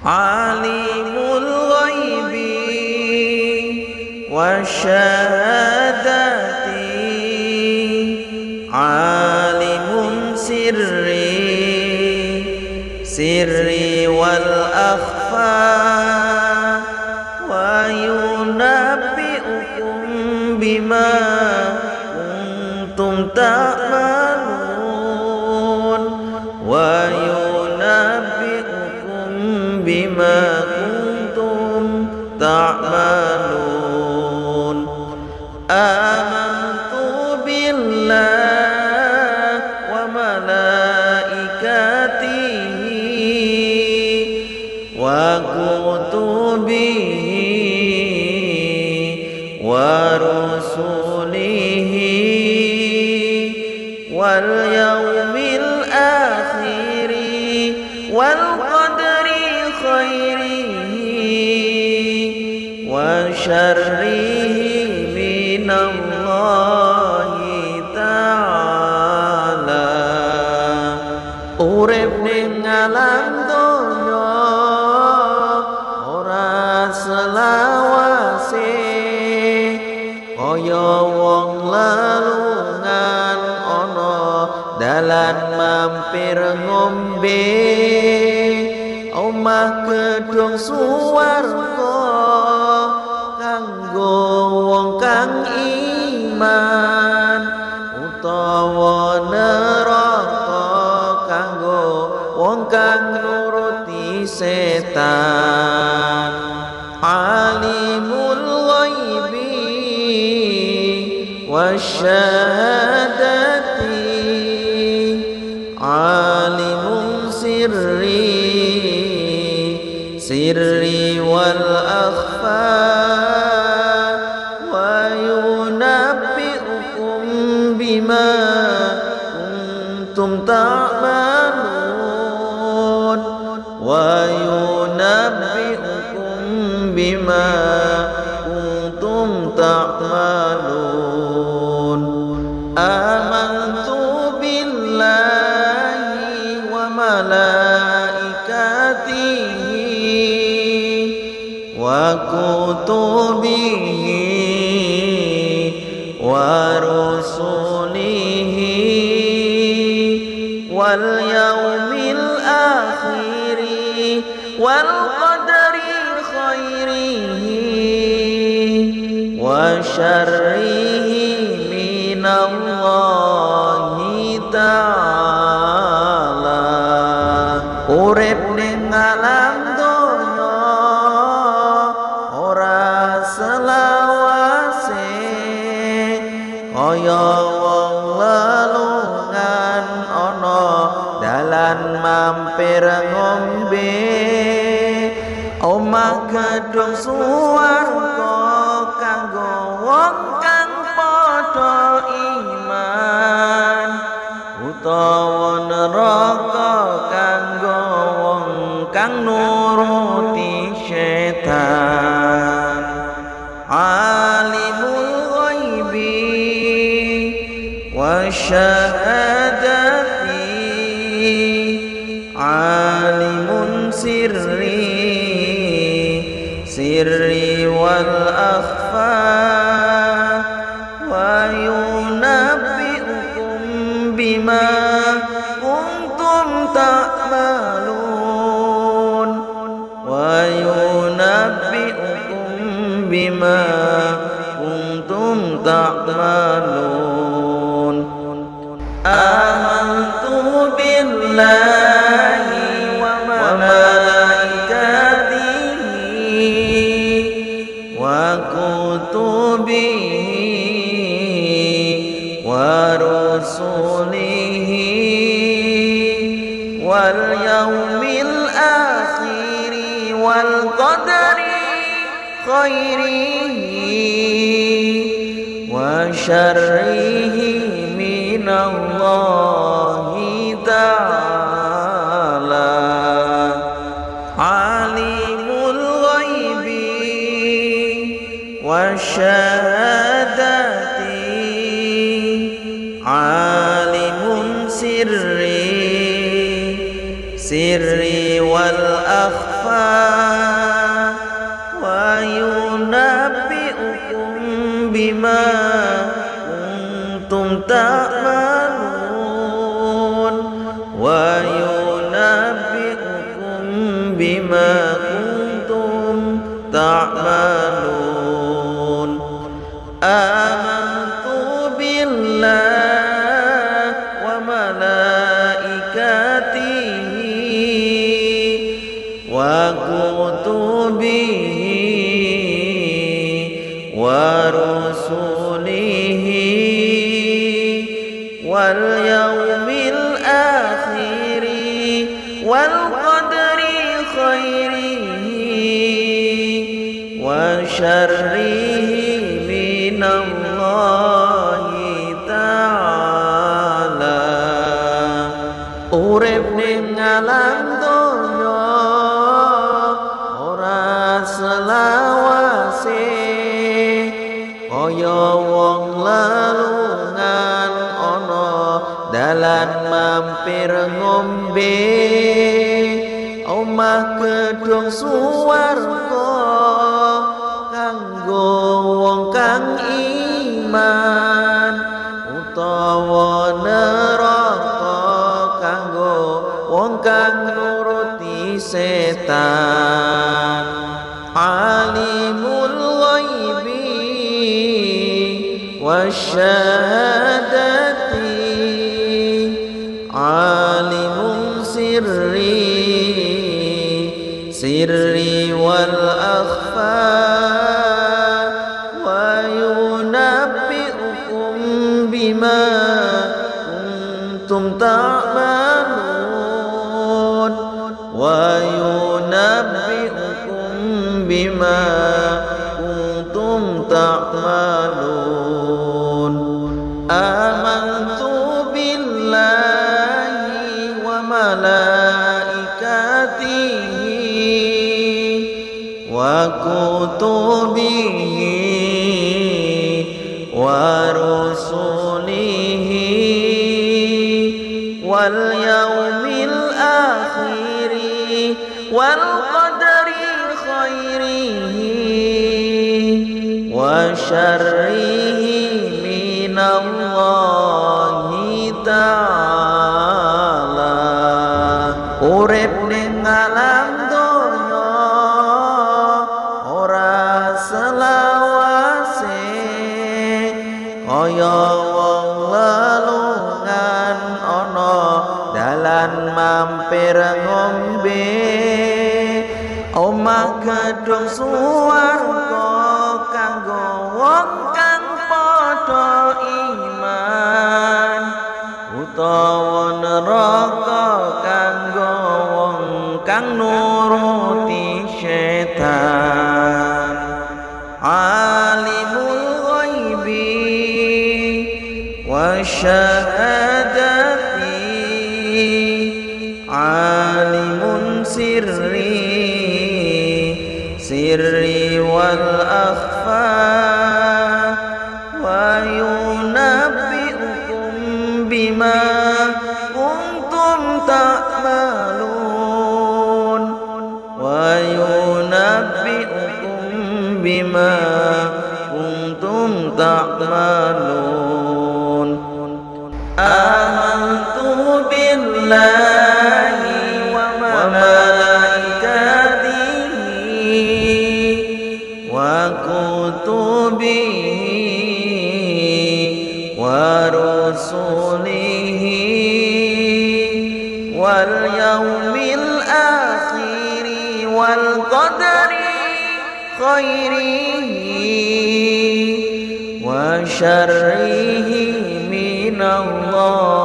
alimul ghaibi wasyahadati, alimun sirri wal akhfa, wa yunabbi'ukum bima kuntum ta'malun, wa yunabbi'ukum bima kuntum ta'malun. Amantu billah wa malaikatihi wa kutubihi wa rusulihi wal yaumil akhiri wal qadri khairihi wa syarrihi minallahi ta'ala. Urip ning alam donya ora selawase, kaya wong lelungan ana dalan mampir ngombe, omah gedung suwarga kanggo wong kang iman, utawa neraka kanggo wong kang nuruti setan. Alimul ghaibi wasyahadati, alimun sirri wal akhfa, wa yunabbi'ukum bima kuntum ta'malun, wa yunabbi'ukum bima kuntum ta'malun. Amantu billahi wa malaikatihi wa kutubihi wa rusulihi wal yaumil akhiri wal qadri khairihi wa syarrihi minallahi ta'ala. Urip ning alam donya ora selawase, kaya wong lelungan ana dalan mampir ngombe, omah gedung suwarga kanggo wong kang padha iman, utawa neraka kanggo wong kang nuruti setan. Alimul ghaibi wasyahadati, alimun sirri wal akhfa, wa yunabbi'ukum bima kuntum ta'malun, wa yunabbi'ukum bima kuntum ta'malun. Amantu billahi wa malaikatihi wa kutubihi wa rusulihi wal yaumil akhiri wal qadri khairihi wa syarrihi minallahi ta'ala. Alimul ghaibi wasyahadati, alimun sirri wal akhfa, تعملون وينبئكم بما كنتم تعملون آمنت بالله وملائكته وكتبه ورسله واليوم الآخر والقدر خيره وشره من الله تعالى. Urip ning alam donya ora selawase kaya wong lelungan ana dalan mampir ngombe omah gedung suwarga kanggo wong kang iman utawa neraka kanggo wong kang nuruti setan. Alimul ghaibi wasyahadati alimun sirri wal akhfa wa yunabbi'ukum bima kuntum ta'malun wa yunabbi'ukum bima kuntum ta'malun. Amantu billahi wa malaikatihi wa kutubihi wa rusulihi wal yaumil akhiri wal qadari khairihi wa syarrihi minallahi ta'ala. Urip ning alam donya ora selawase kaya wong lelungan ana dalan mampir ngombe omah gedung suwarga kanggo wong kang padha iman utawa neraka kanggo wong kang nuruti setan. Alimul ghaibi wasyahadati alimun sirri wal akhfa wa yunabbi'ukum bima kuntum ta'malun wa yunabbi'ukum bima kuntum ta'malun. Amantu billahi wa malaikatihi wa kutubihi wa rusulihi wal yaumil akhiri wal qadari khairihi wa syarrihi minallah